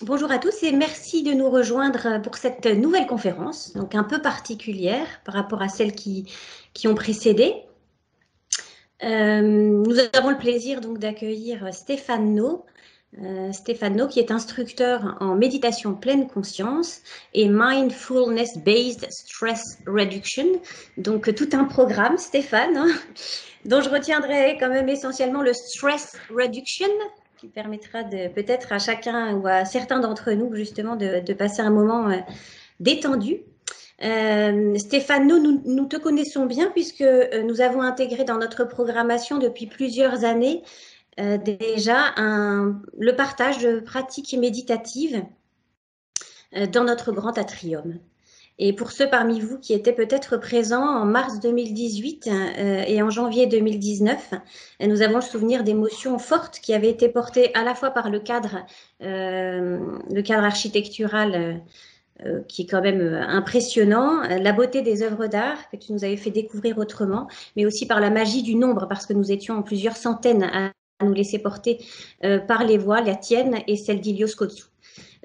Bonjour à tous et merci de nous rejoindre pour cette nouvelle conférence, donc un peu particulière par rapport à celles qui ont précédé. Nous avons le plaisir donc d'accueillir Stéphane No. Stéphane No, qui est instructeur en méditation pleine conscience et mindfulness-based stress reduction. Donc tout un programme, Stéphane, hein, dont je retiendrai quand même essentiellement le stress reduction, qui permettra peut-être à chacun ou à certains d'entre nous justement de passer un moment détendu. Stéphane, nous te connaissons bien puisque nous avons intégré dans notre programmation depuis plusieurs années déjà le partage de pratiques méditatives dans notre grand atrium. Et pour ceux parmi vous qui étaient peut-être présents en mars 2018 et en janvier 2019, nous avons le souvenir d'émotions fortes qui avaient été portées à la fois par le cadre architectural qui est quand même impressionnant, la beauté des œuvres d'art que tu nous avais fait découvrir autrement, mais aussi par la magie du nombre, parce que nous étions plusieurs centaines à nous laisser porter par les voix, la tienne et celle d'Ilios Kotsou.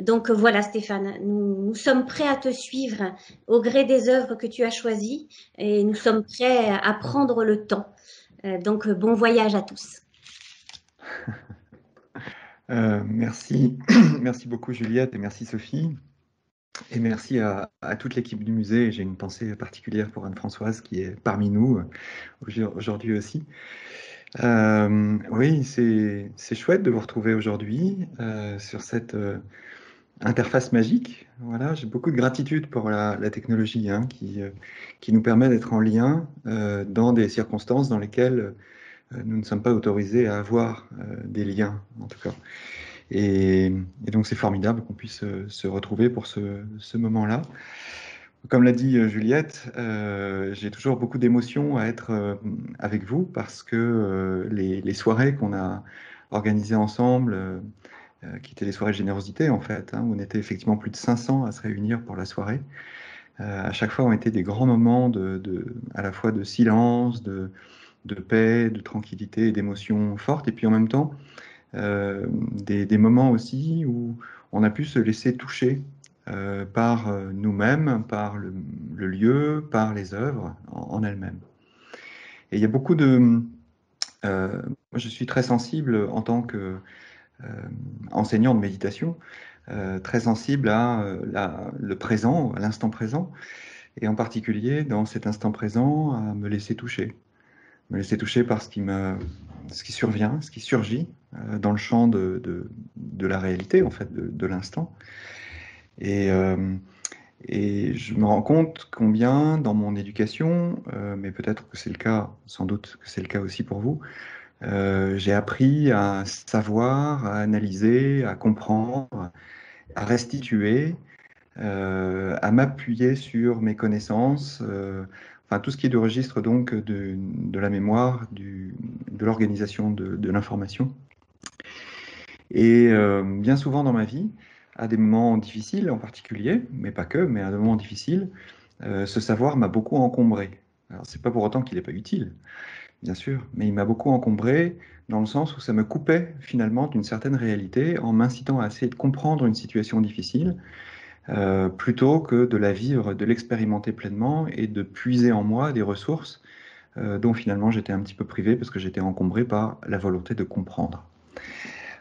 Donc voilà Stéphane, nous sommes prêts à te suivre au gré des œuvres que tu as choisies et nous sommes prêts à prendre le temps. Donc bon voyage à tous. Merci, merci beaucoup Juliette et merci Sophie. Et merci à toute l'équipe du musée. J'ai une pensée particulière pour Anne-Françoise qui est parmi nous aujourd'hui aussi. Oui, c'est chouette de vous retrouver aujourd'hui sur cette interface magique. Voilà, j'ai beaucoup de gratitude pour la technologie hein, qui nous permet d'être en lien dans des circonstances dans lesquelles nous ne sommes pas autorisés à avoir des liens, en tout cas. Et donc c'est formidable qu'on puisse se retrouver pour ce moment-là. Comme l'a dit Juliette, j'ai toujours beaucoup d'émotions à être avec vous parce que les soirées qu'on a organisées ensemble, qui étaient des soirées de générosité en fait, hein, où on était effectivement plus de 500 à se réunir pour la soirée, à chaque fois ont été des grands moments à la fois de silence, de paix, de tranquillité et d'émotions fortes, et puis en même temps, des moments aussi où on a pu se laisser toucher par nous-mêmes, par le lieu, par les œuvres en elles-mêmes. Et il y a beaucoup de... moi, je suis très sensible en tant que enseignant de méditation, très sensible à le présent, à l'instant présent, et en particulier dans cet instant présent, à me laisser toucher. Me laisser toucher par ce qui survient, ce qui surgit dans le champ de la réalité, en fait, de l'instant. Et je me rends compte combien, dans mon éducation, mais peut-être que c'est le cas, sans doute que c'est le cas aussi pour vous, j'ai appris à savoir, à analyser, à comprendre, à restituer, à m'appuyer sur mes connaissances, enfin tout ce qui est de registre donc de la mémoire, de l'organisation de l'information. Et bien souvent dans ma vie, à des moments difficiles en particulier, mais pas que, mais à des moments difficiles, ce savoir m'a beaucoup encombré. Alors c'est pas pour autant qu'il n'est pas utile, bien sûr, mais il m'a beaucoup encombré dans le sens où ça me coupait finalement d'une certaine réalité en m'incitant à essayer de comprendre une situation difficile plutôt que de la vivre, de l'expérimenter pleinement et de puiser en moi des ressources dont finalement j'étais un petit peu privé parce que j'étais encombré par la volonté de comprendre.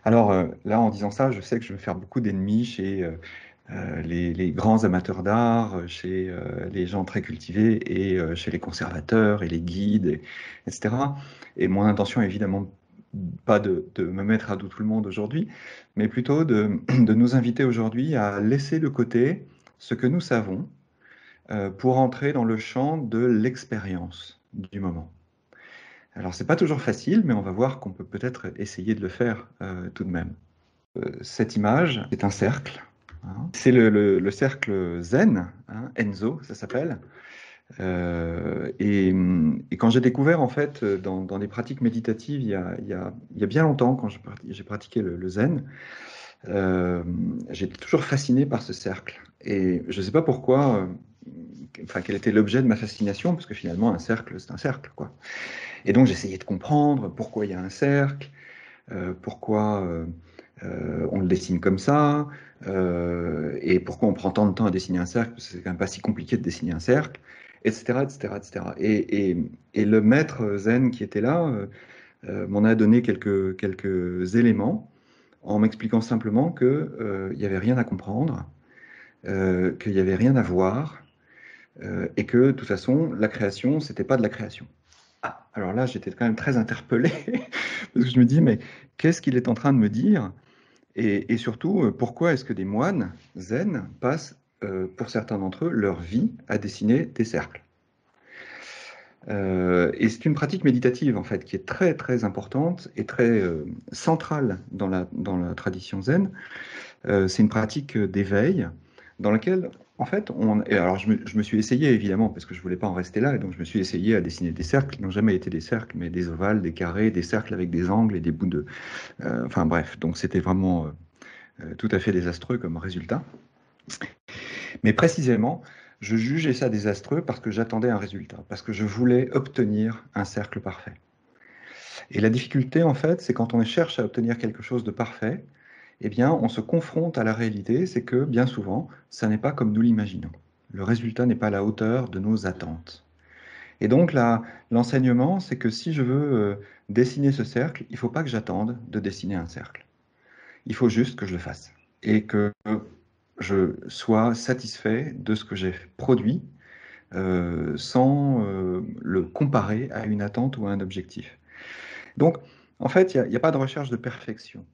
Alors là, en disant ça, je sais que je vais faire beaucoup d'ennemis chez les grands amateurs d'art, chez les gens très cultivés et chez les conservateurs et les guides, etc. Et mon intention, évidemment, pas de me mettre à dos tout le monde aujourd'hui, mais plutôt de nous inviter aujourd'hui à laisser de côté ce que nous savons pour entrer dans le champ de l'expérience du moment. Alors, c'est pas toujours facile, mais on va voir qu'on peut peut-être essayer de le faire tout de même. Cette image, c'est un cercle. Hein. C'est le cercle zen, hein, Enzo, ça s'appelle. Et quand j'ai découvert, en fait, dans des pratiques méditatives, il y a bien longtemps, quand j'ai pratiqué le zen, j'étais toujours fasciné par ce cercle. Et je ne sais pas pourquoi, enfin, quel était l'objet de ma fascination, parce que finalement, un cercle, c'est un cercle, quoi. Et donc, j'essayais de comprendre pourquoi il y a un cercle, pourquoi on le dessine comme ça, et pourquoi on prend tant de temps à dessiner un cercle, parce que c'est quand même pas si compliqué de dessiner un cercle, etc., etc., etc. Et le maître zen qui était là m'en a donné quelques éléments en m'expliquant simplement qu'il n'y avait rien à comprendre, qu'il n'y avait rien à voir, et que de toute façon, la création, c'était pas de la création. Ah, alors là, j'étais quand même très interpellé, parce que je me dis, mais qu'est-ce qu'il est en train de me dire? Et surtout, pourquoi est-ce que des moines zen passent, pour certains d'entre eux, leur vie à dessiner des cercles? Et c'est une pratique méditative, en fait, qui est très, très importante et très centrale dans la tradition zen. C'est une pratique d'éveil dans laquelle, en fait, et alors je me suis essayé, évidemment, parce que je ne voulais pas en rester là, et donc je me suis essayé à dessiner des cercles qui n'ont jamais été des cercles, mais des ovales, des carrés, des cercles avec des angles et des bouts de... enfin bref, donc c'était vraiment tout à fait désastreux comme résultat. Mais précisément, je jugeais ça désastreux parce que j'attendais un résultat, parce que je voulais obtenir un cercle parfait. Et la difficulté, en fait, c'est quand on cherche à obtenir quelque chose de parfait, eh bien, on se confronte à la réalité, c'est que bien souvent, ça n'est pas comme nous l'imaginons. Le résultat n'est pas à la hauteur de nos attentes. Et donc, l'enseignement, c'est que si je veux dessiner ce cercle, il ne faut pas que j'attende de dessiner un cercle. Il faut juste que je le fasse et que je sois satisfait de ce que j'ai produit sans le comparer à une attente ou à un objectif. Donc, en fait, il n'y a pas de recherche de perfection.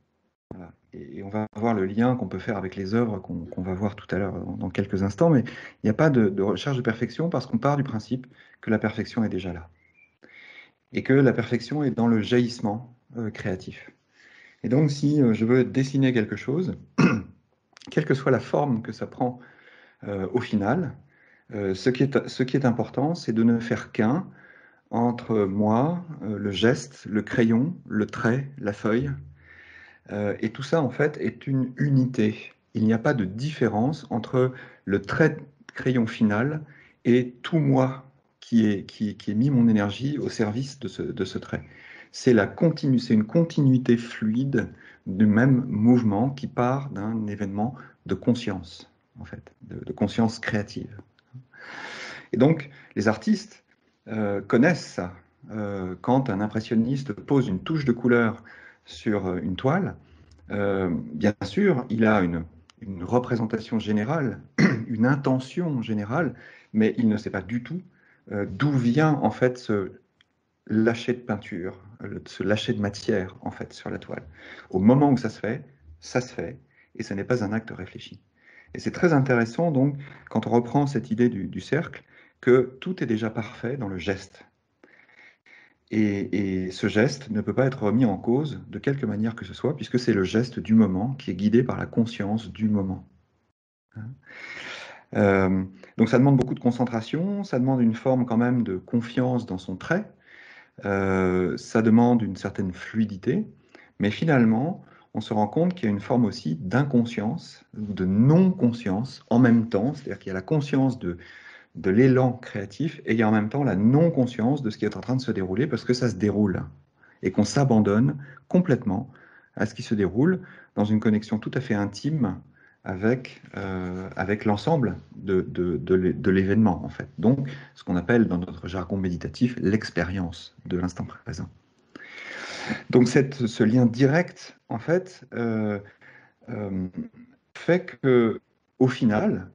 Voilà. Et on va voir le lien qu'on peut faire avec les œuvres qu'on va voir tout à l'heure dans quelques instants, mais il n'y a pas de recherche de perfection parce qu'on part du principe que la perfection est déjà là. Et que la perfection est dans le jaillissement créatif. Et donc, si je veux dessiner quelque chose, quelle que soit la forme que ça prend au final, ce qui est important, c'est de ne faire qu'un entre moi, le geste, le crayon, le trait, la feuille. Et tout ça, en fait, est une unité. Il n'y a pas de différence entre le trait de crayon final et tout moi qui ai mis mon énergie au service de ce trait. C'est une continuité fluide du même mouvement qui part d'un événement de conscience, en fait, de conscience créative. Et donc, les artistes connaissent ça. Quand un impressionniste pose une touche de couleur sur une toile, bien sûr, il a une représentation générale, une intention générale, mais il ne sait pas du tout d'où vient en fait ce lâcher de peinture, ce lâcher de matière en fait sur la toile. Au moment où ça se fait, et ce n'est pas un acte réfléchi. Et c'est très intéressant donc quand on reprend cette idée du cercle, que tout est déjà parfait dans le geste. Et ce geste ne peut pas être remis en cause de quelque manière que ce soit, puisque c'est le geste du moment qui est guidé par la conscience du moment. Donc ça demande beaucoup de concentration, ça demande une forme quand même de confiance dans son trait, ça demande une certaine fluidité, mais finalement, on se rend compte qu'il y a une forme aussi d'inconscience, de non-conscience en même temps, c'est-à-dire qu'il y a la conscience de l'élan créatif et il y a en même temps la non-conscience de ce qui est en train de se dérouler parce que ça se déroule et qu'on s'abandonne complètement à ce qui se déroule dans une connexion tout à fait intime avec l'ensemble de l'événement en fait. Donc ce qu'on appelle dans notre jargon méditatif l'expérience de l'instant présent. Donc ce lien direct en fait fait que au final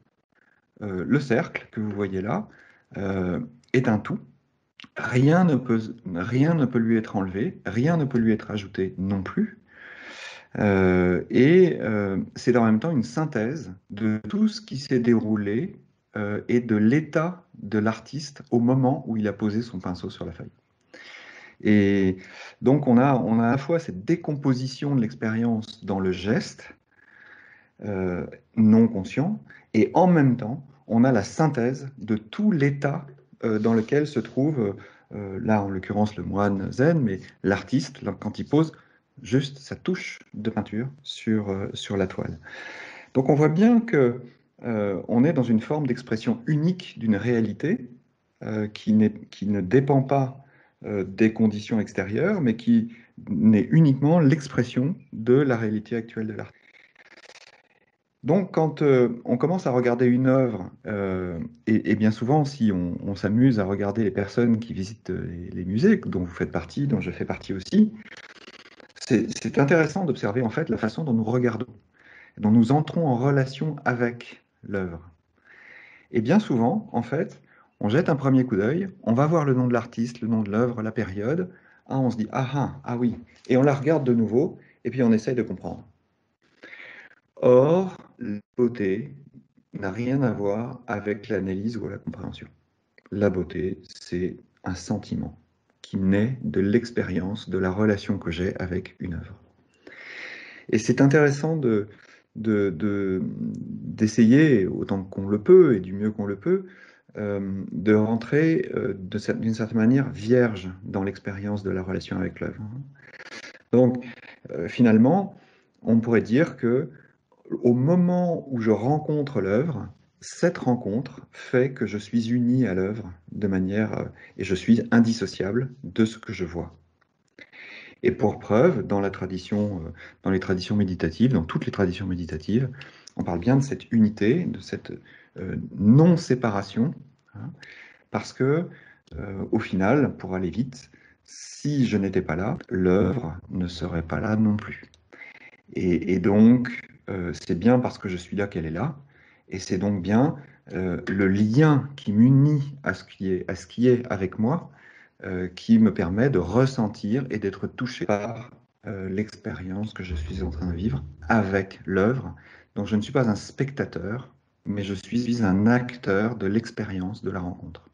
le cercle que vous voyez là est un tout. Rien ne peut lui être enlevé, rien ne peut lui être ajouté non plus. C'est en même temps une synthèse de tout ce qui s'est déroulé et de l'état de l'artiste au moment où il a posé son pinceau sur la feuille. Et donc on a à la fois cette décomposition de l'expérience dans le geste non conscient, et en même temps, on a la synthèse de tout l'état dans lequel se trouve, là en l'occurrence le moine zen, mais l'artiste, quand il pose juste sa touche de peinture sur la toile. Donc on voit bien que on est dans une forme d'expression unique d'une réalité qui ne dépend pas des conditions extérieures, mais qui n'est uniquement l'expression de la réalité actuelle de l'art. Donc, quand on commence à regarder une œuvre, et bien souvent, si on s'amuse à regarder les personnes qui visitent les musées, dont vous faites partie, dont je fais partie aussi, c'est intéressant d'observer en fait la façon dont nous regardons, dont nous entrons en relation avec l'œuvre. Et bien souvent, en fait, on jette un premier coup d'œil, on va voir le nom de l'artiste, le nom de l'œuvre, la période, ah, on se dit ah oui, et on la regarde de nouveau, et puis on essaye de comprendre. Or, la beauté n'a rien à voir avec l'analyse ou la compréhension. La beauté, c'est un sentiment qui naît de l'expérience, de la relation que j'ai avec une œuvre. Et c'est intéressant d'essayer, autant qu'on le peut et du mieux qu'on le peut, de rentrer d'une certaine manière vierge dans l'expérience de la relation avec l'œuvre. Donc, finalement, on pourrait dire que au moment où je rencontre l'œuvre, cette rencontre fait que je suis uni à l'œuvre de manière, et je suis indissociable de ce que je vois. Et pour preuve, dans les traditions méditatives, dans toutes les traditions méditatives, on parle bien de cette unité, de cette non-séparation, hein, parce que, au final, pour aller vite, si je n'étais pas là, l'œuvre ne serait pas là non plus. Et donc, c'est bien parce que je suis là qu'elle est là, et c'est donc bien le lien qui m'unit à ce qui est avec moi, qui me permet de ressentir et d'être touché par l'expérience que je suis en train de vivre avec l'œuvre. Donc je ne suis pas un spectateur, mais je suis un acteur de l'expérience de la rencontre.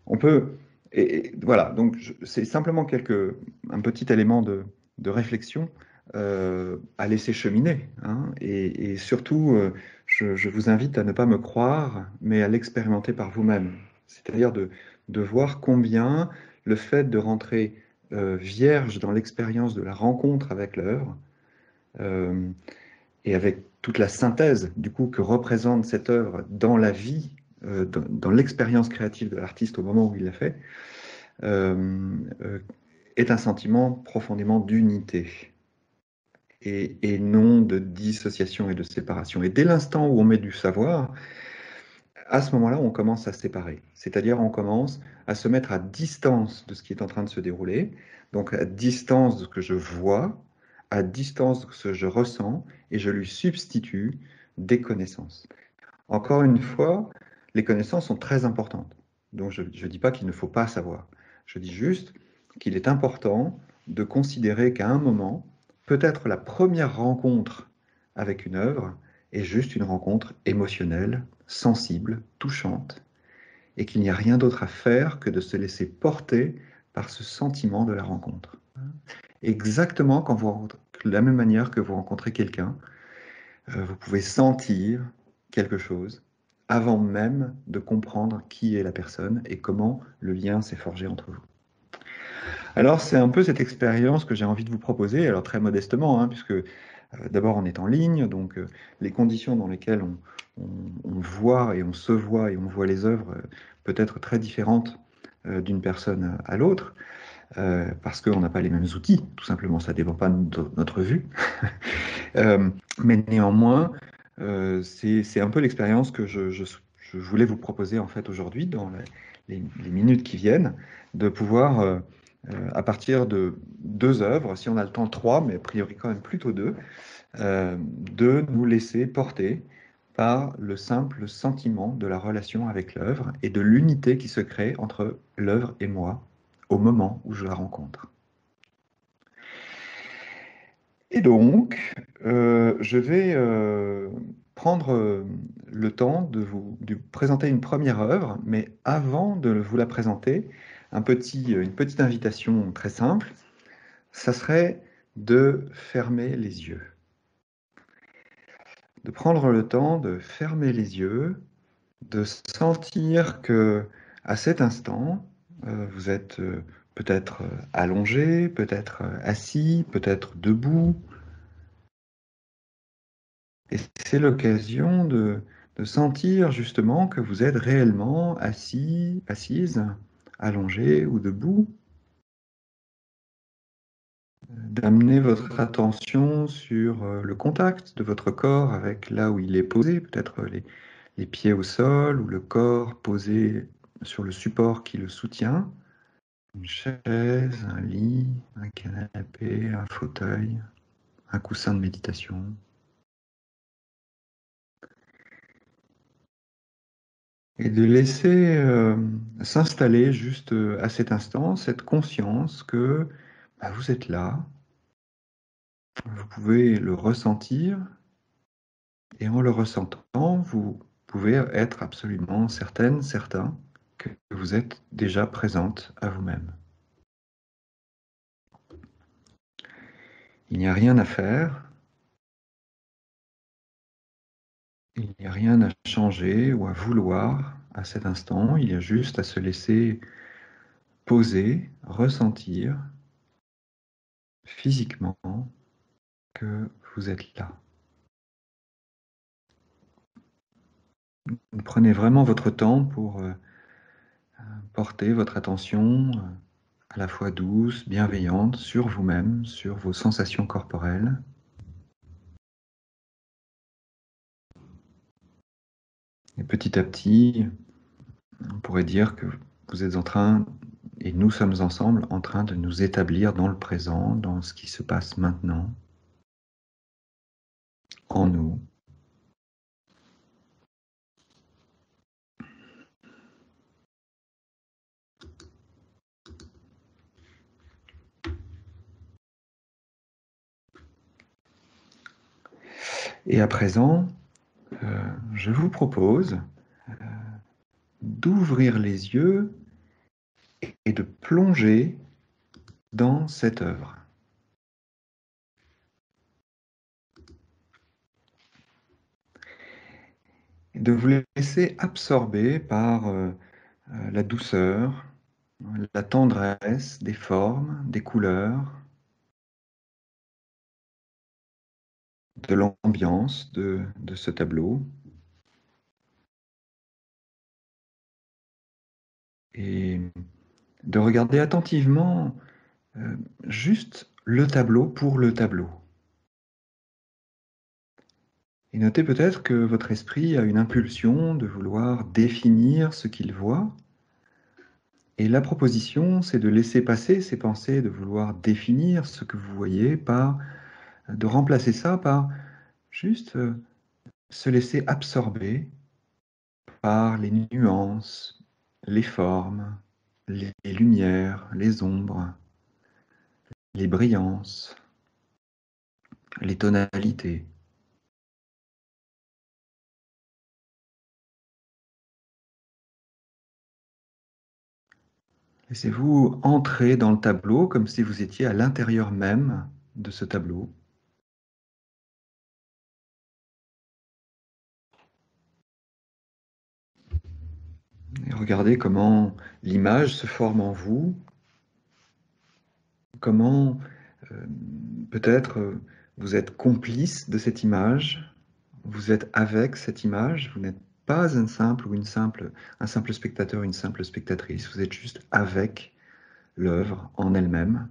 On peut, et voilà, donc c'est simplement un petit élément de réflexion à laisser cheminer, hein, et surtout, je vous invite à ne pas me croire, mais à l'expérimenter par vous-même. C'est-à-dire de voir combien le fait de rentrer vierge dans l'expérience de la rencontre avec l'œuvre, et avec toute la synthèse du coup que représente cette œuvre dans la vie, dans l'expérience créative de l'artiste au moment où il l'a fait, est un sentiment profondément d'unité et non de dissociation et de séparation. Et dès l'instant où on met du savoir, à ce moment-là, on commence à séparer. C'est-à-dire, on commence à se mettre à distance de ce qui est en train de se dérouler, donc à distance de ce que je vois, à distance de ce que je ressens, et je lui substitue des connaissances. Encore une fois, les connaissances sont très importantes. Donc, je ne dis pas qu'il ne faut pas savoir. Je dis juste qu'il est important de considérer qu'à un moment, peut-être la première rencontre avec une œuvre est juste une rencontre émotionnelle, sensible, touchante, et qu'il n'y a rien d'autre à faire que de se laisser porter par ce sentiment de la rencontre. Exactement de la même manière que vous rencontrez quelqu'un, vous pouvez sentir quelque chose avant même de comprendre qui est la personne et comment le lien s'est forgé entre vous. Alors c'est un peu cette expérience que j'ai envie de vous proposer, alors très modestement, hein, puisque d'abord on est en ligne, donc les conditions dans lesquelles on voit et on se voit et on voit les œuvres peut être très différentes d'une personne à l'autre, parce qu'on n'a pas les mêmes outils, tout simplement, ça ne dépend pas de notre vue. Mais néanmoins, c'est un peu l'expérience que je voulais vous proposer en fait aujourd'hui, dans les minutes qui viennent, de pouvoir, à partir de 2 œuvres, si on a le temps 3, mais a priori quand même plutôt 2, de nous laisser porter par le simple sentiment de la relation avec l'œuvre et de l'unité qui se crée entre l'œuvre et moi au moment où je la rencontre. Et donc, je vais prendre le temps de vous présenter une première œuvre, mais avant de vous la présenter, une petite invitation très simple, ça serait de fermer les yeux. De prendre le temps de fermer les yeux, de sentir que à cet instant, vous êtes peut-être allongé, peut-être assis, peut-être debout. Et c'est l'occasion de sentir justement que vous êtes réellement assis, assise, allongé ou debout. d'amener votre attention sur le contact de votre corps avec là où il est posé, peut-être les pieds au sol ou le corps posé sur le support qui le soutient, une chaise, un lit, un canapé, un fauteuil, un coussin de méditation. Et de laisser s'installer juste à cet instant cette conscience que bah, vous êtes là, vous pouvez le ressentir, et en le ressentant, vous pouvez être absolument certaine, certain que vous êtes déjà présente à vous-même. Il n'y a rien à faire, il n'y a rien à changer ou à vouloir à cet instant, il y a juste à se laisser poser, ressentir physiquement que vous êtes là. Prenez vraiment votre temps pour porter votre attention à la fois douce, bienveillante sur vous-même, sur vos sensations corporelles. Et petit à petit, on pourrait dire que vous êtes en train, et nous sommes ensemble, en train de nous établir dans le présent, dans ce qui se passe maintenant, en nous. Et à présent, je vous propose d'ouvrir les yeux et de plonger dans cette œuvre. Et de vous laisser absorber par la douceur, la tendresse des formes, des couleurs, de l'ambiance de ce tableau. Et de regarder attentivement juste le tableau pour le tableau. Et notez peut-être que votre esprit a une impulsion de vouloir définir ce qu'il voit. Et la proposition, c'est de laisser passer ces pensées, de vouloir définir ce que vous voyez, de remplacer ça par juste se laisser absorber par les nuances, les formes, les lumières, les ombres, les brillances, les tonalités. Laissez-vous entrer dans le tableau comme si vous étiez à l'intérieur même de ce tableau. Et regardez comment l'image se forme en vous, comment peut-être vous êtes complice de cette image, vous êtes avec cette image, vous n'êtes pas un simple spectateur, une simple spectatrice, vous êtes juste avec l'œuvre en elle-même.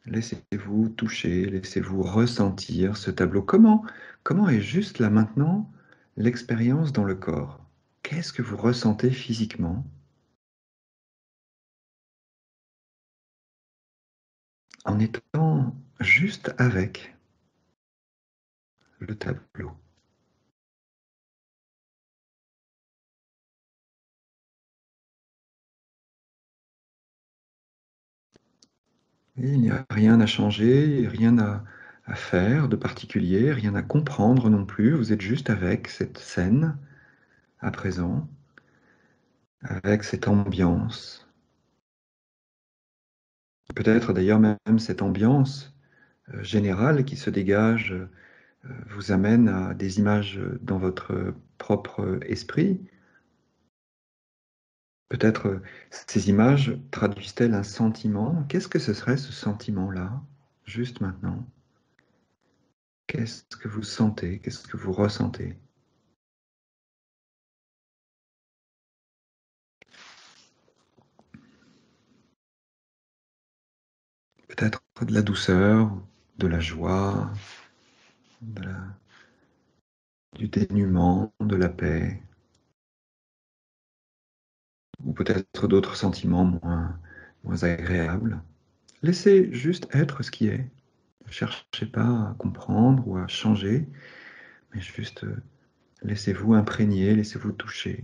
Laissez-vous toucher, laissez-vous ressentir ce tableau. Comment est juste là maintenant l'expérience dans le corps? Qu'est-ce que vous ressentez physiquement en étant juste avec le tableau? Et il n'y a rien à changer, rien à faire de particulier, rien à comprendre non plus. Vous êtes juste avec cette scène à présent, avec cette ambiance. Peut-être d'ailleurs même cette ambiance générale qui se dégage vous amène à des images dans votre propre esprit. Peut-être ces images traduisent-elles un sentiment? Qu'est-ce que ce serait ce sentiment-là, juste maintenant? Qu'est-ce que vous sentez? Qu'est-ce que vous ressentez? peut-être de la douceur, de la joie, du dénuement, de la paix, ou peut-être d'autres sentiments moins agréables. Laissez juste être ce qui est. Ne cherchez pas à comprendre ou à changer, mais juste laissez-vous imprégner, laissez-vous toucher.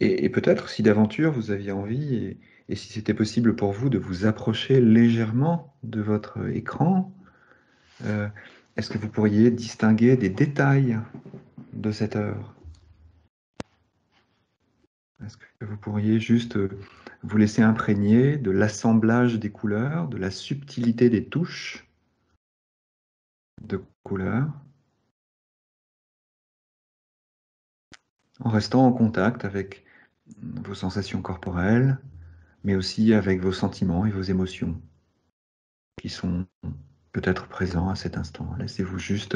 Et peut-être si d'aventure vous aviez envie, et si c'était possible pour vous de vous approcher légèrement de votre écran, est-ce que vous pourriez distinguer des détails de cette œuvre? Est-ce que vous pourriez juste vous laisser imprégner de l'assemblage des couleurs, de la subtilité des touches de couleurs, en restant en contact avec vos sensations corporelles, mais aussi avec vos sentiments et vos émotions qui sont peut-être présents à cet instant. Laissez-vous juste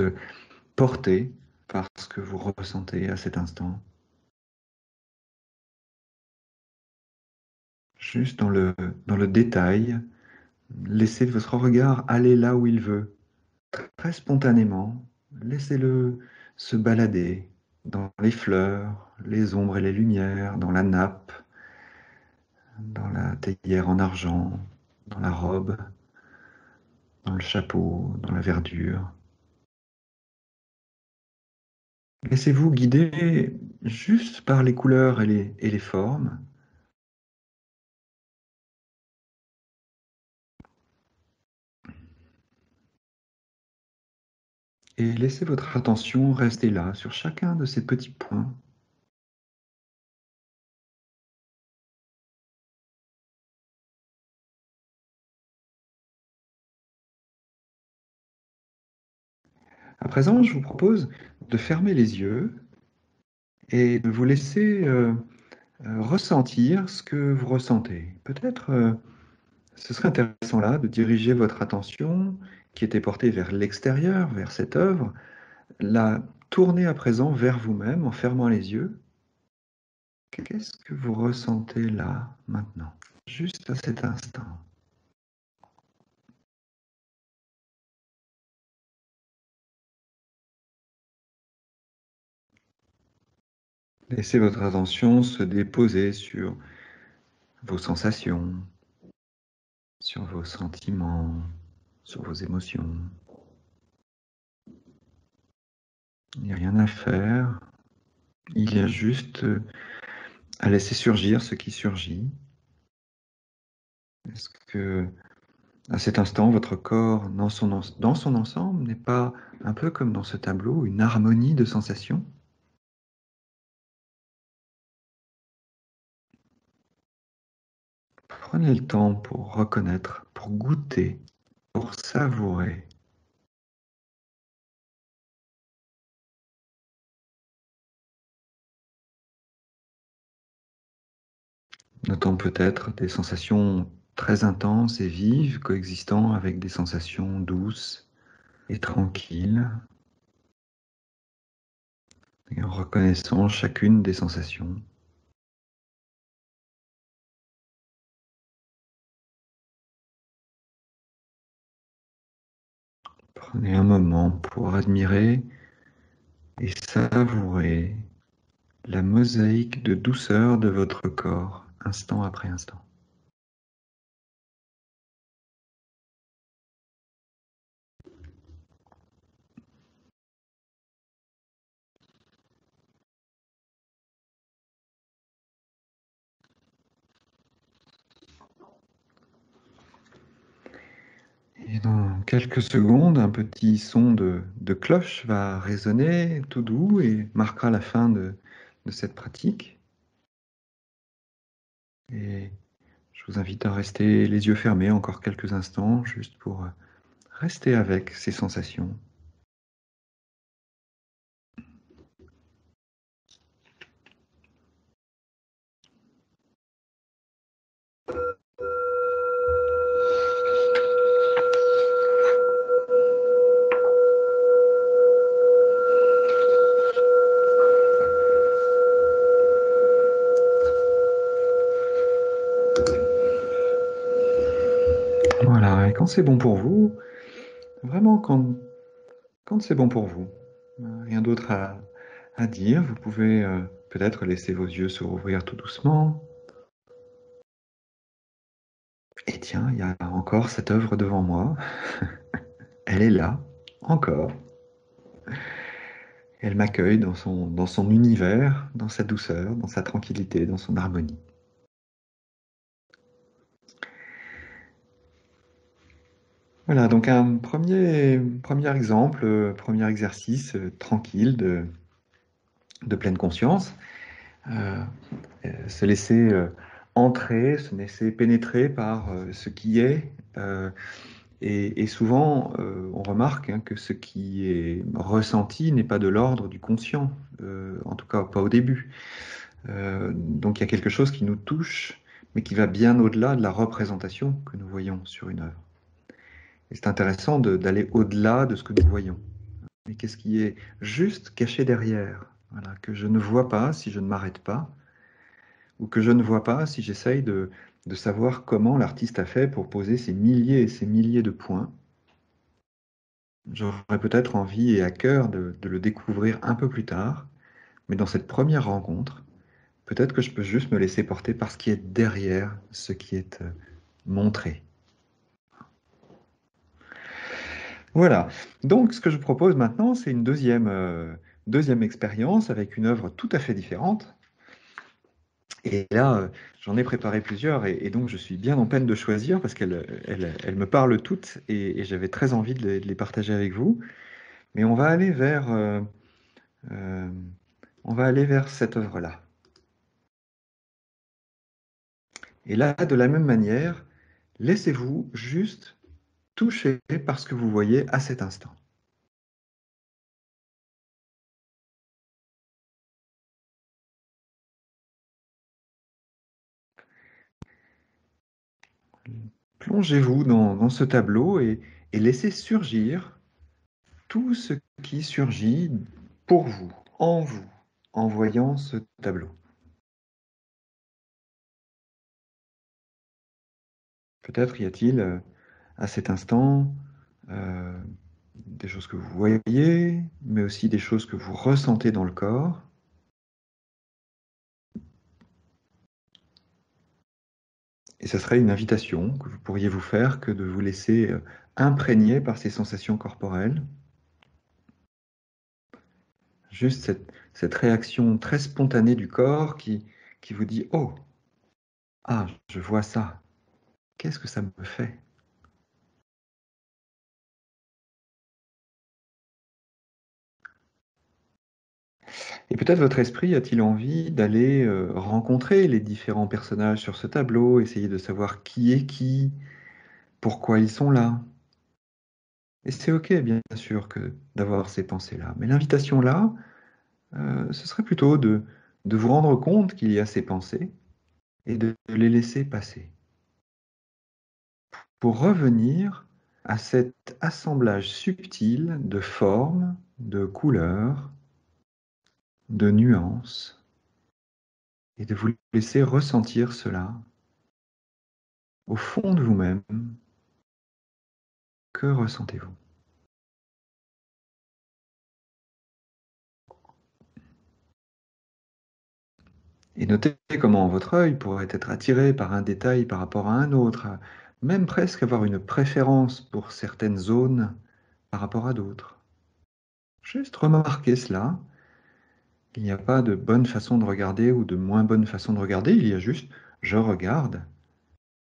porter par ce que vous ressentez à cet instant. Juste dans le détail, laissez votre regard aller là où il veut, très spontanément. Laissez-le se balader dans les fleurs, les ombres et les lumières, dans la nappe, dans la théière en argent, dans la robe, dans le chapeau, dans la verdure. Laissez-vous guider juste par les couleurs et les formes. Et laissez votre attention rester là, sur chacun de ces petits points. À présent, je vous propose de fermer les yeux et de vous laisser ressentir ce que vous ressentez. Peut-être ce serait intéressant là de diriger votre attention qui était portée vers l'extérieur, vers cette œuvre, la tourner à présent vers vous-même en fermant les yeux. Qu'est-ce que vous ressentez là, maintenant, juste à cet instant? Laissez votre attention se déposer sur vos sensations, sur vos sentiments, sur vos émotions. Il n'y a rien à faire, il y a juste à laisser surgir ce qui surgit. Est-ce que, à cet instant, votre corps, dans son ensemble, n'est pas un peu comme dans ce tableau, une harmonie de sensations? Prenez le temps pour reconnaître, pour goûter, pour savourer. Notons peut-être des sensations très intenses et vives coexistant avec des sensations douces et tranquilles, et en reconnaissant chacune des sensations. Prenez un moment pour admirer et savourer la mosaïque de douceur de votre corps, instant après instant. Et dans quelques secondes, un petit son de cloche va résonner tout doux et marquera la fin de cette pratique. Et je vous invite à rester les yeux fermés encore quelques instants, juste pour rester avec ces sensations. Voilà, et quand c'est bon pour vous, vraiment quand c'est bon pour vous, rien d'autre à dire, vous pouvez peut-être laisser vos yeux se rouvrir tout doucement. Et tiens, il y a encore cette œuvre devant moi. Elle est là, encore. Elle m'accueille dans son univers, dans sa douceur, dans sa tranquillité, dans son harmonie. Voilà, donc un premier exemple, premier exercice tranquille de pleine conscience. Euh, Se laisser entrer, se laisser pénétrer par ce qui est. Et souvent, on remarque que ce qui est ressenti n'est pas de l'ordre du conscient, en tout cas pas au début. Donc il y a quelque chose qui nous touche, mais qui va bien au-delà de la représentation que nous voyons sur une œuvre. Et c'est intéressant d'aller au-delà de ce que nous voyons. Mais qu'est-ce qui est juste caché derrière, voilà, que je ne vois pas si je ne m'arrête pas, ou que je ne vois pas si j'essaye de savoir comment l'artiste a fait pour poser ces milliers et ces milliers de points. J'aurais peut-être envie et à cœur de le découvrir un peu plus tard, mais dans cette première rencontre, peut-être que je peux juste me laisser porter par ce qui est derrière ce qui est montré. Voilà. Donc, ce que je propose maintenant, c'est une deuxième expérience avec une œuvre tout à fait différente. Et là, j'en ai préparé plusieurs et donc je suis bien en peine de choisir parce qu'elles me parlent toutes et j'avais très envie de les partager avec vous. Mais euh, on va aller vers cette œuvre-là. Et là, de la même manière, laissez-vous juste toucher par ce que vous voyez à cet instant. Plongez-vous dans ce tableau et laissez surgir tout ce qui surgit pour vous, en voyant ce tableau. Peut-être y a-t-il à cet instant des choses que vous voyez, mais aussi des choses que vous ressentez dans le corps. Et ce serait une invitation que vous pourriez vous faire que de vous laisser imprégner par ces sensations corporelles. Juste cette réaction très spontanée du corps qui vous dit « Oh, ah, je vois ça. Qu'est-ce que ça me fait ?» Et peut-être votre esprit a-t-il envie d'aller rencontrer les différents personnages sur ce tableau, essayer de savoir qui est qui, pourquoi ils sont là. Et c'est OK, bien sûr, que d'avoir ces pensées-là. Mais l'invitation là, ce serait plutôt de vous rendre compte qu'il y a ces pensées et de les laisser passer. Pour revenir à cet assemblage subtil de formes, de couleurs, de nuances, et de vous laisser ressentir cela au fond de vous-même. Que ressentez-vous? Et notez comment votre œil pourrait être attiré par un détail par rapport à un autre, même presque avoir une préférence pour certaines zones par rapport à d'autres. Juste remarquez cela. Il n'y a pas de bonne façon de regarder ou de moins bonne façon de regarder, il y a juste je regarde.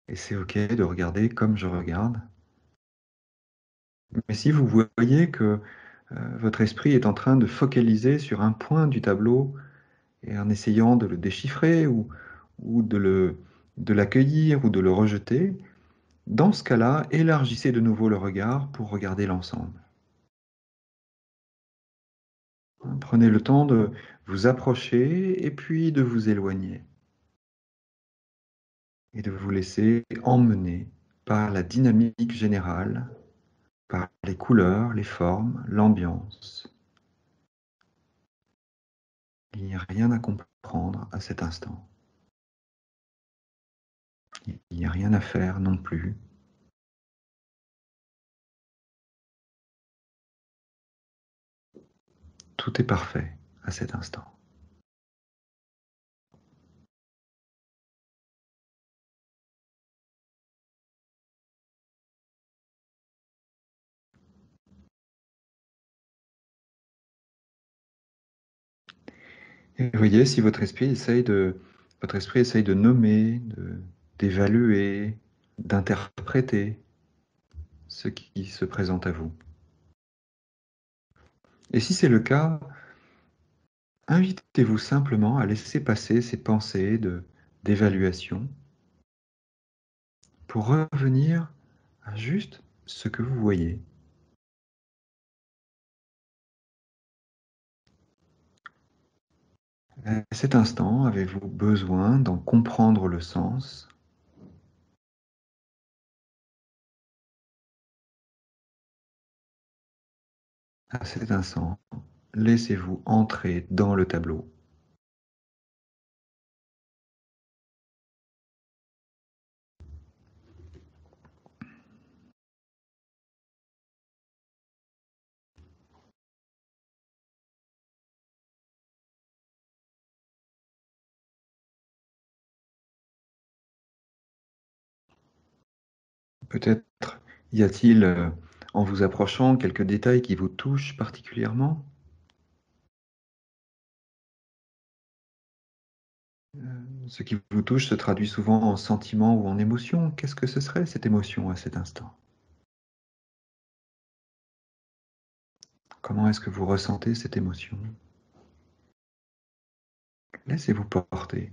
Et c'est OK de regarder comme je regarde. Mais si vous voyez que votre esprit est en train de focaliser sur un point du tableau et en essayant de le déchiffrer ou de l'accueillir ou de le rejeter, dans ce cas-là, élargissez de nouveau le regard pour regarder l'ensemble. Prenez le temps de vous approcher et puis de vous éloigner et de vous laisser emmener par la dynamique générale, par les couleurs, les formes, l'ambiance. Il n'y a rien à comprendre à cet instant. Il n'y a rien à faire non plus. Tout est parfait à cet instant. Et voyez si votre esprit essaye de nommer, d'évaluer, d'interpréter ce qui se présente à vous. Et si c'est le cas, invitez-vous simplement à laisser passer ces pensées d'évaluation pour revenir à juste ce que vous voyez. À cet instant, avez-vous besoin d'en comprendre le sens? À cet instant, laissez-vous entrer dans le tableau. Peut-être y a-t-il, en vous approchant, quelques détails qui vous touchent particulièrement? Ce qui vous touche se traduit souvent en sentiment ou en émotion. Qu'est-ce que ce serait cette émotion à cet instant? Comment est-ce que vous ressentez cette émotion? Laissez-vous porter.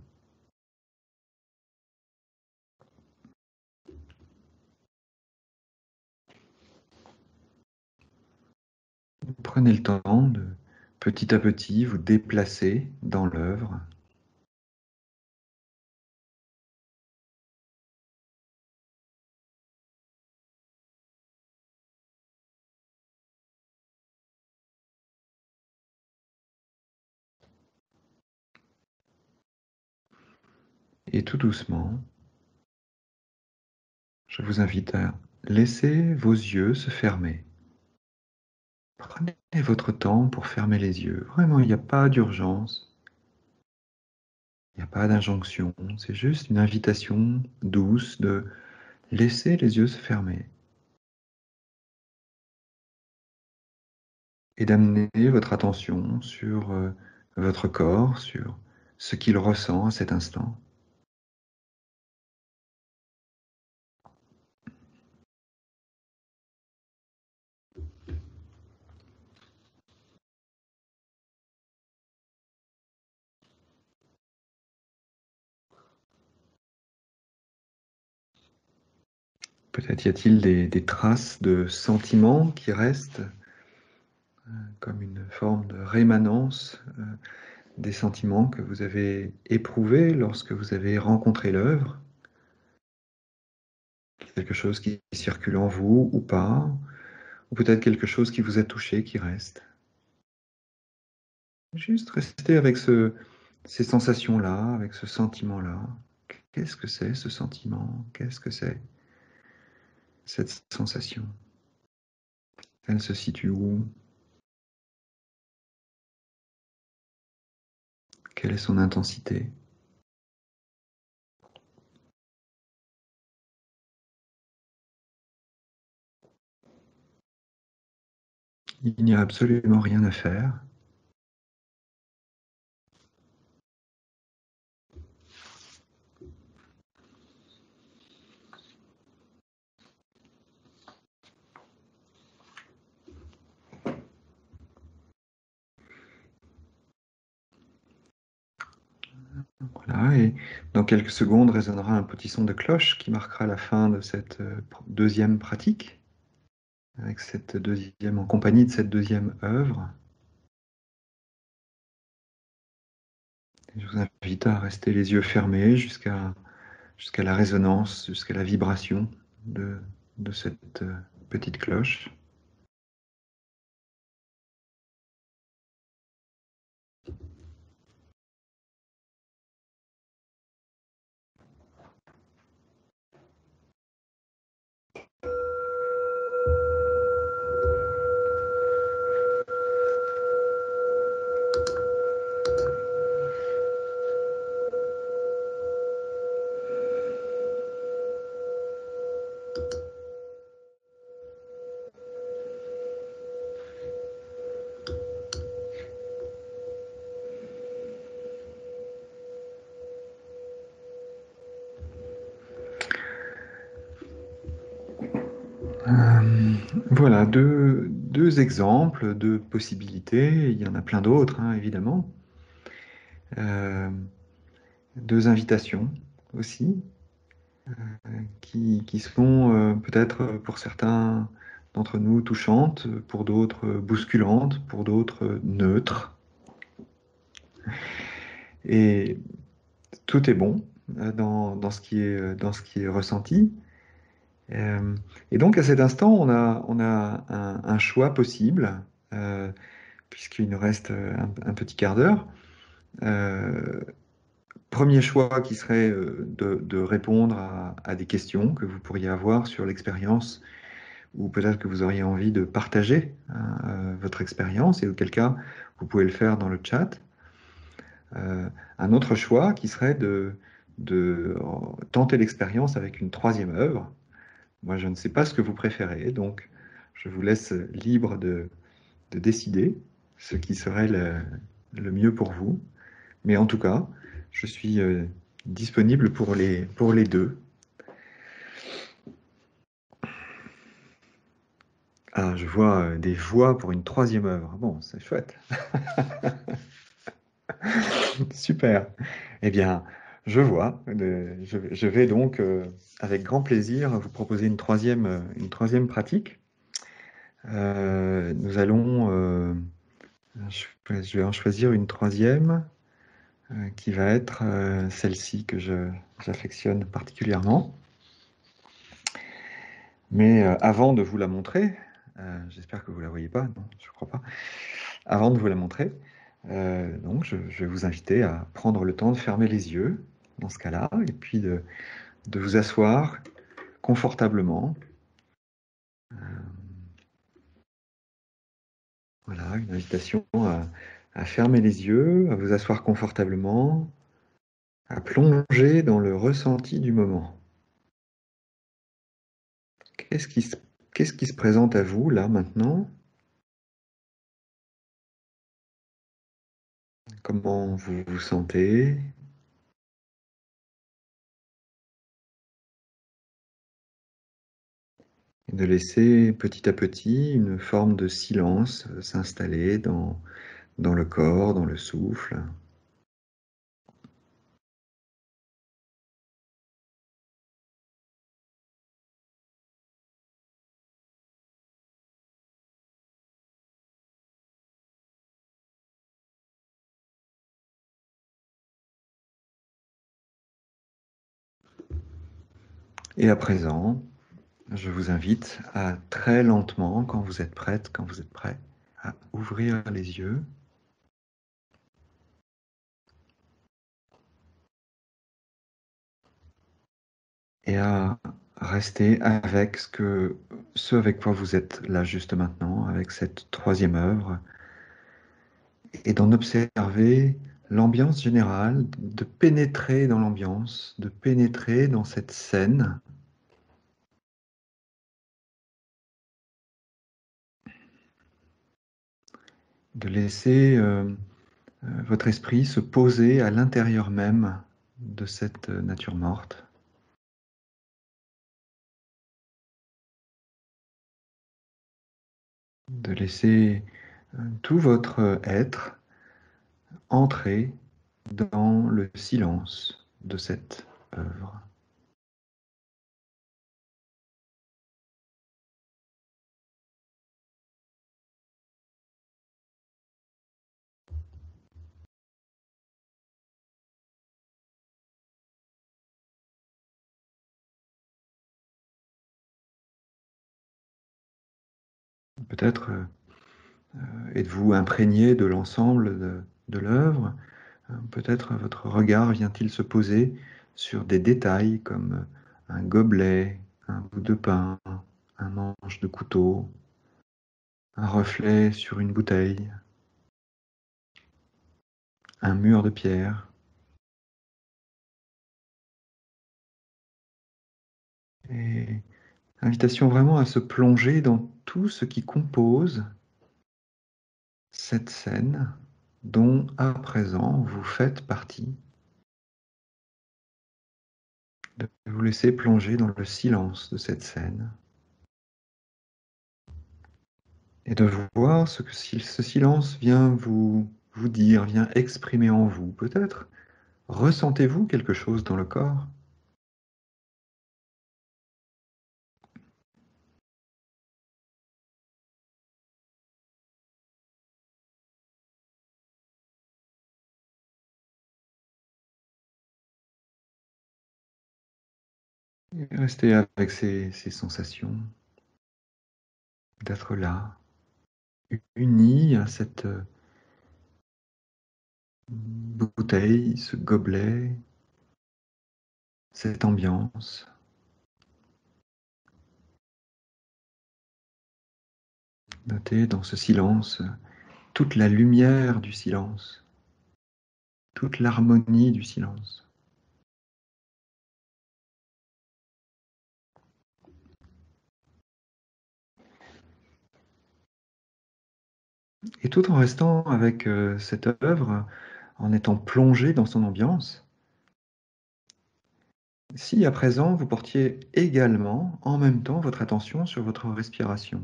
Prenez le temps de, petit à petit, vous déplacer dans l'œuvre. Et tout doucement, je vous invite à laisser vos yeux se fermer. Prenez votre temps pour fermer les yeux. Vraiment, il n'y a pas d'urgence, il n'y a pas d'injonction. C'est juste une invitation douce de laisser les yeux se fermer et d'amener votre attention sur votre corps, sur ce qu'il ressent à cet instant. Peut-être y a-t-il des traces de sentiments qui restent comme une forme de rémanence des sentiments que vous avez éprouvés lorsque vous avez rencontré l'œuvre. Quelque chose qui circule en vous ou pas, ou peut-être quelque chose qui vous a touché qui reste. Juste rester avec ces sensations-là, avec ce sentiment-là. Qu'est-ce que c'est ce sentiment? Qu'est-ce que c'est cette sensation? Elle se situe où? Quelle est son intensité? Il n'y a absolument rien à faire. Voilà, et dans quelques secondes résonnera un petit son de cloche qui marquera la fin de cette deuxième pratique, en compagnie de cette deuxième œuvre. Et je vous invite à rester les yeux fermés jusqu'à la résonance, jusqu'à la vibration de, de cette petite cloche. Voilà, deux exemples, deux possibilités. Il y en a plein d'autres, hein, évidemment. Euh, Deux invitations aussi, qui sont peut-être pour certains d'entre nous touchantes, pour d'autres bousculantes, pour d'autres neutres. Et tout est bon dans dans ce qui est ressenti. Euh, et donc à cet instant, on a un choix possible, euh, puisqu'il nous reste un petit quart d'heure. Euh, Premier choix qui serait de répondre à des questions que vous pourriez avoir sur l'expérience, ou peut-être que vous auriez envie de partager votre expérience, et auquel cas, vous pouvez le faire dans le chat. Un autre choix qui serait de tenter l'expérience avec une troisième œuvre. Moi, je ne sais pas ce que vous préférez, donc je vous laisse libre de décider ce qui serait le mieux pour vous. Mais en tout cas, je suis disponible pour les deux. Ah, je vois des voix pour une troisième œuvre. Bon, c'est chouette. Super. Eh bien, je vois. Je vais donc, avec grand plaisir, vous proposer une troisième pratique. Nous allons, je vais en choisir une troisième qui va être celle-ci que j'affectionne particulièrement. Mais avant de vous la montrer, j'espère que vous la voyez pas, non, je ne crois pas. Avant de vous la montrer, donc je vais vous inviter à prendre le temps de fermer les yeux dans ce cas-là, et puis de vous asseoir confortablement. Voilà, une invitation à fermer les yeux, à vous asseoir confortablement, à plonger dans le ressenti du moment. Qu'est-ce qu'est-ce qui se présente à vous là maintenant? Comment vous vous sentez? Et de laisser petit à petit une forme de silence s'installer dans le corps, dans le souffle. Et à présent, je vous invite à très lentement, quand vous êtes prête, quand vous êtes prêt, à ouvrir les yeux et à rester avec ce avec quoi vous êtes là juste maintenant, avec cette troisième œuvre, et d'en observer l'ambiance générale, de pénétrer dans l'ambiance, de pénétrer dans cette scène, de laisser votre esprit se poser à l'intérieur même de cette nature morte. De laisser tout votre être entrer dans le silence de cette œuvre. Peut-être êtes-vous imprégné de l'ensemble de l'œuvre. Peut-être votre regard vient-il se poser sur des détails comme un gobelet, un bout de pain, un manche de couteau, un reflet sur une bouteille, un mur de pierre. Et invitation vraiment à se plonger dans tout ce qui compose cette scène dont à présent vous faites partie, de vous laisser plonger dans le silence de cette scène. Et de voir ce que ce silence vient vous dire, vient exprimer en vous. Peut-être ressentez-vous quelque chose dans le corps? Et restez avec ces sensations, d'être là, unis à cette bouteille, ce gobelet, cette ambiance. Notez dans ce silence toute la lumière du silence, toute l'harmonie du silence. Et tout en restant avec cette œuvre, en étant plongé dans son ambiance, si à présent vous portiez également, en même temps, votre attention sur votre respiration.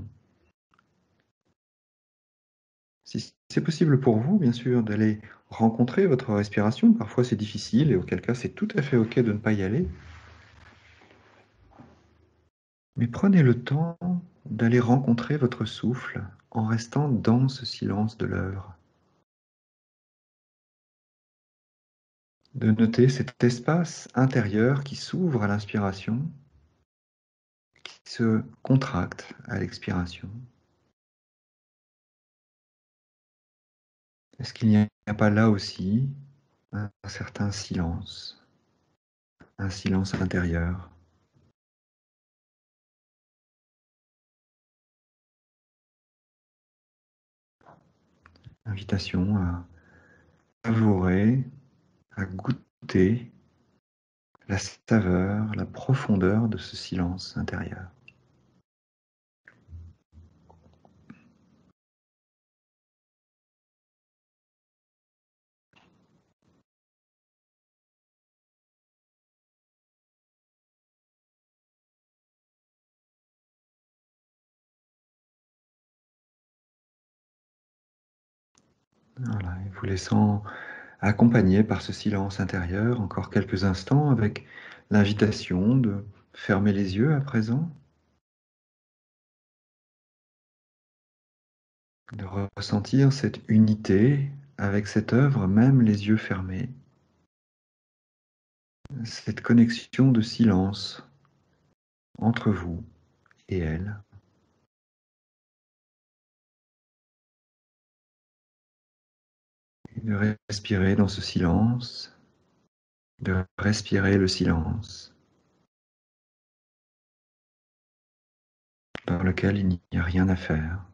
Si c'est possible pour vous, bien sûr, d'aller rencontrer votre respiration, parfois c'est difficile et auquel cas c'est tout à fait OK de ne pas y aller. Mais prenez le temps d'aller rencontrer votre souffle en restant dans ce silence de l'œuvre. De noter cet espace intérieur qui s'ouvre à l'inspiration, qui se contracte à l'expiration. Est-ce qu'il n'y a pas là aussi un certain silence, un silence intérieur? Invitation à savourer, à goûter la saveur, la profondeur de ce silence intérieur. Voilà, et vous laissant accompagner par ce silence intérieur encore quelques instants avec l'invitation de fermer les yeux à présent, de ressentir cette unité avec cette œuvre, même les yeux fermés, cette connexion de silence entre vous et elle. Et de respirer dans ce silence, de respirer le silence, dans lequel il n'y a rien à faire.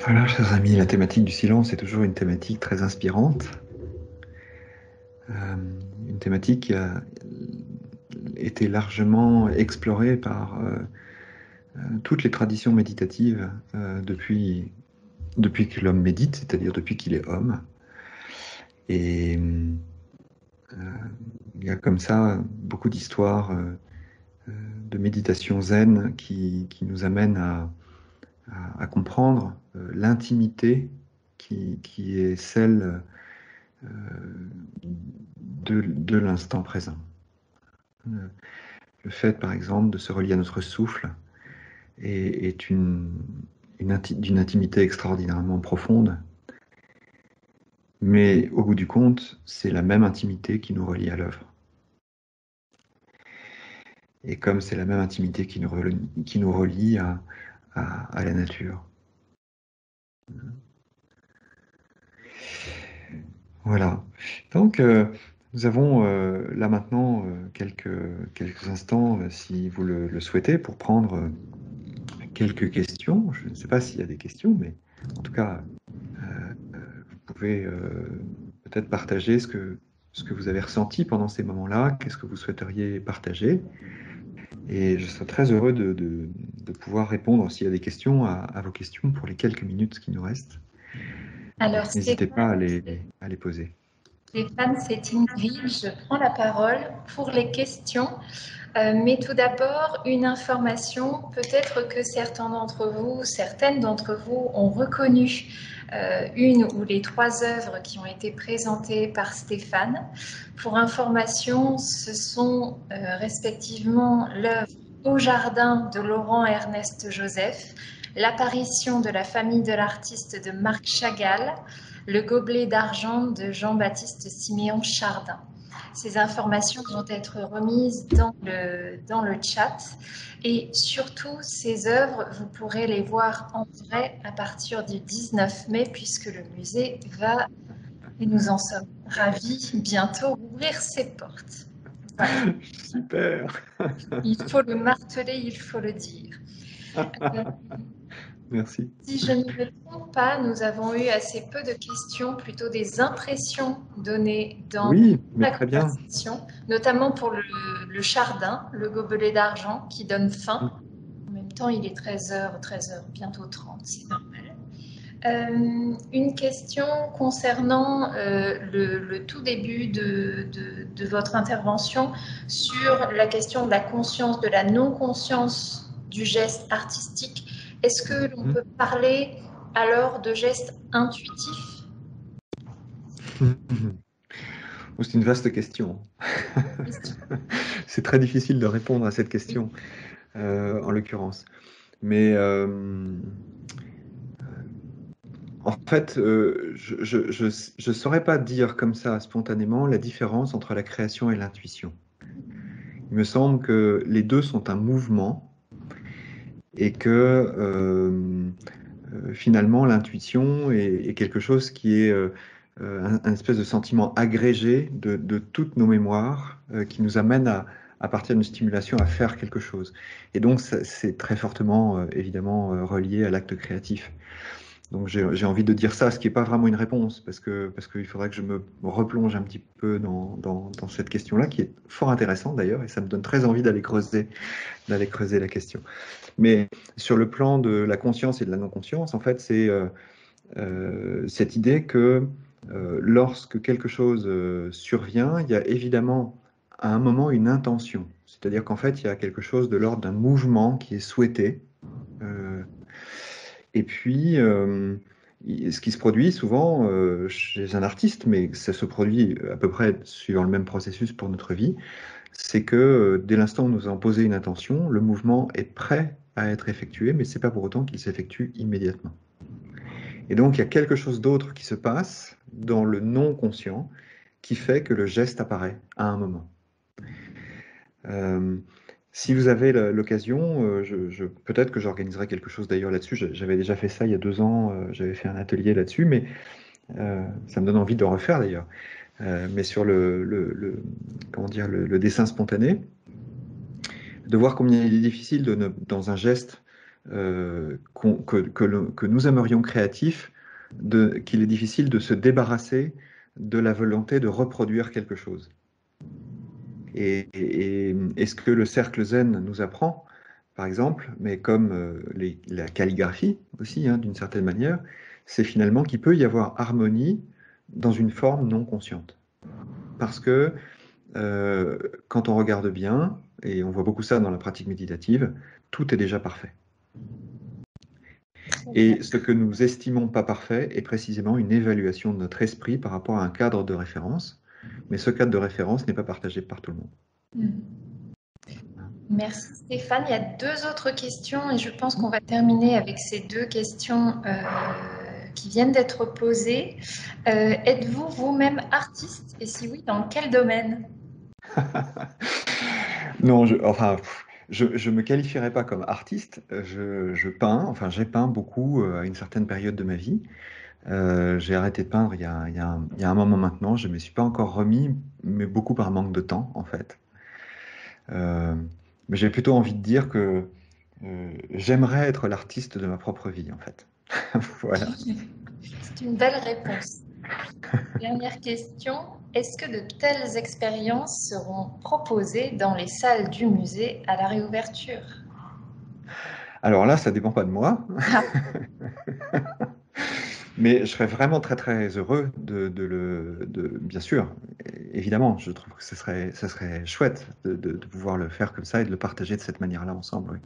Voilà, chers amis, la thématique du silence est toujours une thématique très inspirante. Une thématique qui a été largement explorée par toutes les traditions méditatives depuis que l'homme médite, c'est-à-dire depuis qu'il est homme. Et il y a comme ça beaucoup d'histoires de méditation zen qui nous amène à comprendre l'intimité qui est celle de l'instant présent. Le fait, par exemple, de se relier à notre souffle est d'une intimité extraordinairement profonde, mais au bout du compte, c'est la même intimité qui nous relie à l'œuvre. Et comme c'est la même intimité qui nous relie à la nature. Voilà. Donc, nous avons là maintenant quelques instants, si vous le souhaitez, pour prendre quelques questions. Je ne sais pas s'il y a des questions, mais en tout cas, vous pouvez peut-être partager ce que vous avez ressenti pendant ces moments-là, qu'est-ce que vous souhaiteriez partager. Et je serais très heureux de pouvoir répondre, s'il y a des questions, à vos questions pour les quelques minutes qui nous restent. Alors, n'hésitez pas à les poser. Stéphane, c'est Ingrid, je prends la parole pour les questions. Mais tout d'abord, une information, peut-être que certaines d'entre vous ont reconnu une ou les 3 œuvres qui ont été présentées par Stéphane. Pour information, ce sont respectivement l'œuvre Au jardin de Laurent Ernest Joseph, l'apparition de la famille de l'artiste de Marc Chagall, le gobelet d'argent de Jean-Baptiste Siméon Chardin. Ces informations vont être remises dans le chat et surtout ces œuvres, vous pourrez les voir en vrai à partir du 19 mai puisque le musée va, et nous en sommes ravis, bientôt ouvrir ses portes. Voilà. Super. Il faut le marteler, il faut le dire. Merci. Si je ne me trompe pas, nous avons eu assez peu de questions, plutôt des impressions données dans la conversation, notamment pour le chardin, le gobelet d'argent qui donne faim. En même temps, il est 13h, bientôt 30, c'est normal. Une question concernant le tout début de votre intervention sur la question de la conscience, de la non-conscience du geste artistique. Est-ce que l'on peut parler alors de gestes intuitifs? C'est une vaste question. C'est très difficile de répondre à cette question, en l'occurrence. Mais en fait, je ne saurais pas dire comme ça spontanément la différence entre la création et l'intuition. Il me semble que les deux sont un mouvement et que finalement l'intuition est quelque chose qui est un espèce de sentiment agrégé de toutes nos mémoires qui nous amène à partir d'une stimulation à faire quelque chose. Et donc c'est très fortement évidemment relié à l'acte créatif. Donc j'ai envie de dire ça, ce qui n'est pas vraiment une réponse, parce qu'il faudrait que je me replonge un petit peu dans cette question-là, qui est fort intéressante d'ailleurs, et ça me donne très envie d'aller creuser la question. Mais sur le plan de la conscience et de la non-conscience, en fait, c'est cette idée que lorsque quelque chose survient, il y a évidemment à un moment une intention. C'est-à-dire qu'en fait, il y a quelque chose de l'ordre d'un mouvement qui est souhaité. Et puis, ce qui se produit souvent chez un artiste, mais ça se produit à peu près suivant le même processus pour notre vie, c'est que dès l'instant où nous avons posé une intention, le mouvement est prêt à être effectué, mais ce n'est pas pour autant qu'il s'effectue immédiatement. Et donc, il y a quelque chose d'autre qui se passe dans le non-conscient qui fait que le geste apparaît à un moment. Si vous avez l'occasion, peut-être que j'organiserai quelque chose d'ailleurs là-dessus. J'avais déjà fait ça il y a 2 ans, j'avais fait un atelier là-dessus, mais ça me donne envie de refaire d'ailleurs. Mais sur le dessin spontané, de voir combien il est difficile dans un geste que nous aimerions créatif, qu'il est difficile de se débarrasser de la volonté de reproduire quelque chose. Et ce que le cercle zen nous apprend, par exemple, mais comme la calligraphie aussi, hein, d'une certaine manière, c'est finalement qu'il peut y avoir harmonie dans une forme non consciente. Parce que quand on regarde bien, et on voit beaucoup ça dans la pratique méditative, tout est déjà parfait. Et ce que nous estimons pas parfait est précisément une évaluation de notre esprit par rapport à un cadre de référence, mais ce cadre de référence n'est pas partagé par tout le monde. Merci Stéphane. Il y a 2 autres questions et je pense qu'on va terminer avec ces 2 questions qui viennent d'être posées. Êtes-vous vous-même artiste et si oui, dans quel domaine? Non, je me qualifierais pas comme artiste. Je peins, enfin j'ai peint beaucoup à une certaine période de ma vie. J'ai arrêté de peindre il y a un moment maintenant. Je ne me suis pas encore remis, mais beaucoup par manque de temps en fait. Mais j'ai plutôt envie de dire que j'aimerais être l'artiste de ma propre vie en fait. Voilà. C'est une belle réponse. Dernière question. Est-ce que de telles expériences seront proposées dans les salles du musée à la réouverture? Alors là, ça dépend pas de moi. Mais je serais vraiment très très heureux bien sûr, évidemment, je trouve que ce serait chouette de pouvoir le faire comme ça et de le partager de cette manière-là ensemble, oui,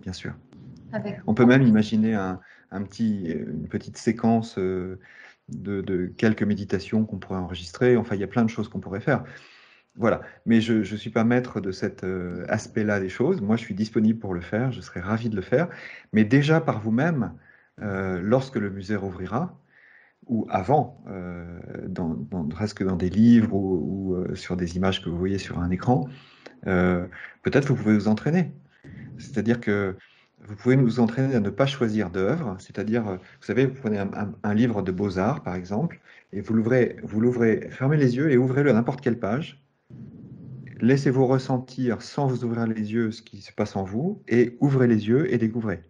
bien sûr. On peut même imaginer une petite séquence de quelques méditations qu'on pourrait enregistrer. Enfin, il y a plein de choses qu'on pourrait faire. Voilà. Mais je ne suis pas maître de cet aspect-là des choses. Moi, je suis disponible pour le faire. Je serais ravi de le faire. Mais déjà par vous-même, lorsque le musée rouvrira, ou avant, presque dans des livres ou sur des images que vous voyez sur un écran, peut-être vous pouvez vous entraîner. C'est-à-dire que vous pouvez nous entraîner à ne pas choisir d'œuvre, c'est-à-dire, vous savez, vous prenez un livre de beaux-arts, par exemple, et vous l'ouvrez, fermez les yeux et ouvrez-le à n'importe quelle page. Laissez-vous ressentir, sans vous ouvrir les yeux, ce qui se passe en vous, et ouvrez les yeux et découvrez.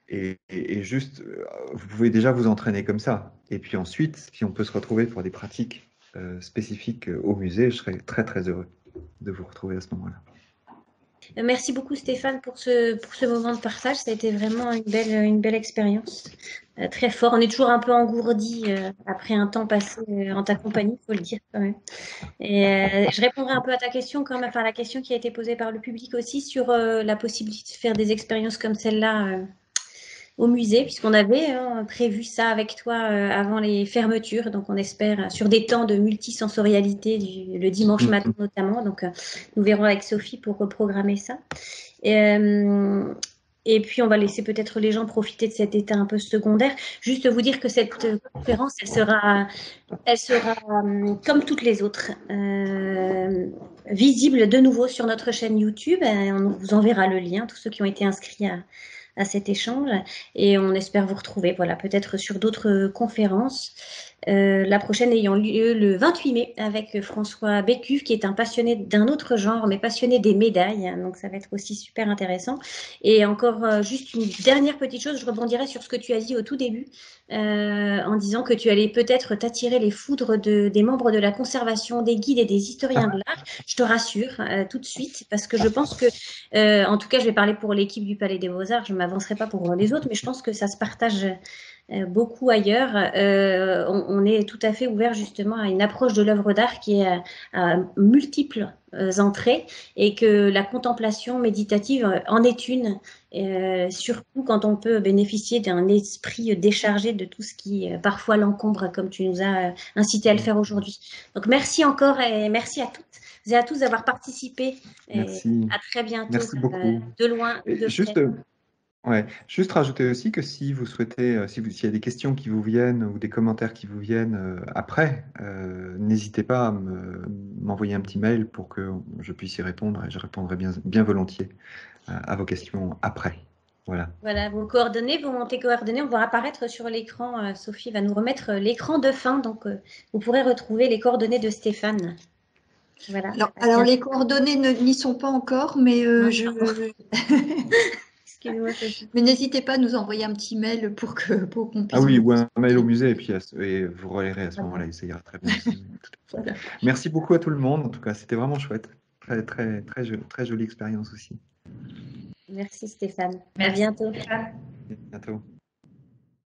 Et juste, vous pouvez déjà vous entraîner comme ça. Et puis ensuite, si on peut se retrouver pour des pratiques spécifiques au musée, je serais très très heureux de vous retrouver à ce moment-là. Merci beaucoup Stéphane pour ce moment de partage. Ça a été vraiment une belle expérience. Très fort. On est toujours un peu engourdi après un temps passé en ta compagnie, il faut le dire quand même. Et je répondrai un peu à ta question quand même, enfin la question qui a été posée par le public aussi sur la possibilité de faire des expériences comme celle-là au musée, puisqu'on avait prévu ça avec toi avant les fermetures. Donc, on espère sur des temps de multisensorialité le dimanche matin notamment. Donc, nous verrons avec Sophie pour reprogrammer ça. Et puis, on va laisser peut-être les gens profiter de cet état un peu secondaire. Juste vous dire que cette conférence, elle sera comme toutes les autres, visible de nouveau sur notre chaîne YouTube. On vous enverra le lien, tous ceux qui ont été inscrits à cet échange, et on espère vous retrouver, voilà, peut-être sur d'autres conférences. La prochaine ayant lieu le 28 mai avec François Bécuve, qui est un passionné d'un autre genre, mais passionné des médailles, donc ça va être aussi super intéressant. Et encore juste une dernière petite chose, je rebondirai sur ce que tu as dit au tout début, en disant que tu allais peut-être t'attirer les foudres des membres de la conservation, des guides et des historiens de l'art. Je te rassure tout de suite, parce que je pense que, en tout cas, je vais parler pour l'équipe du Palais des Beaux-Arts, je ne m'avancerai pas pour les autres, mais je pense que ça se partage beaucoup ailleurs. On est tout à fait ouvert justement à une approche de l'œuvre d'art qui est à multiples entrées, et que la contemplation méditative en est une, surtout quand on peut bénéficier d'un esprit déchargé de tout ce qui parfois l'encombre, comme tu nous as incité à le faire aujourd'hui. Donc merci encore et merci à toutes et à tous d'avoir participé. Merci. À très bientôt. Merci beaucoup. De loin ou de près. Juste rajouter aussi que si vous souhaitez, s'il y a des questions qui vous viennent ou des commentaires qui vous viennent après, n'hésitez pas à m'envoyer un petit mail pour que je puisse y répondre, et je répondrai bien volontiers à vos questions après. Voilà. Voilà, vos coordonnées, vos montées coordonnées, on va apparaître sur l'écran. Sophie va nous remettre l'écran de fin, donc vous pourrez retrouver les coordonnées de Stéphane. Voilà. Alors les coordonnées n'y sont pas encore, mais Excuse-moi, Sophie. Mais n'hésitez pas à nous envoyer un petit mail pour qu'on puisse... Ah oui, ou un mail au musée, et vous relayerez à ce moment-là, ça ira très bien. Voilà. Merci beaucoup à tout le monde, en tout cas, c'était vraiment chouette. Très jolie expérience aussi. Merci Stéphane. Merci. À bientôt. Stéphane. À bientôt.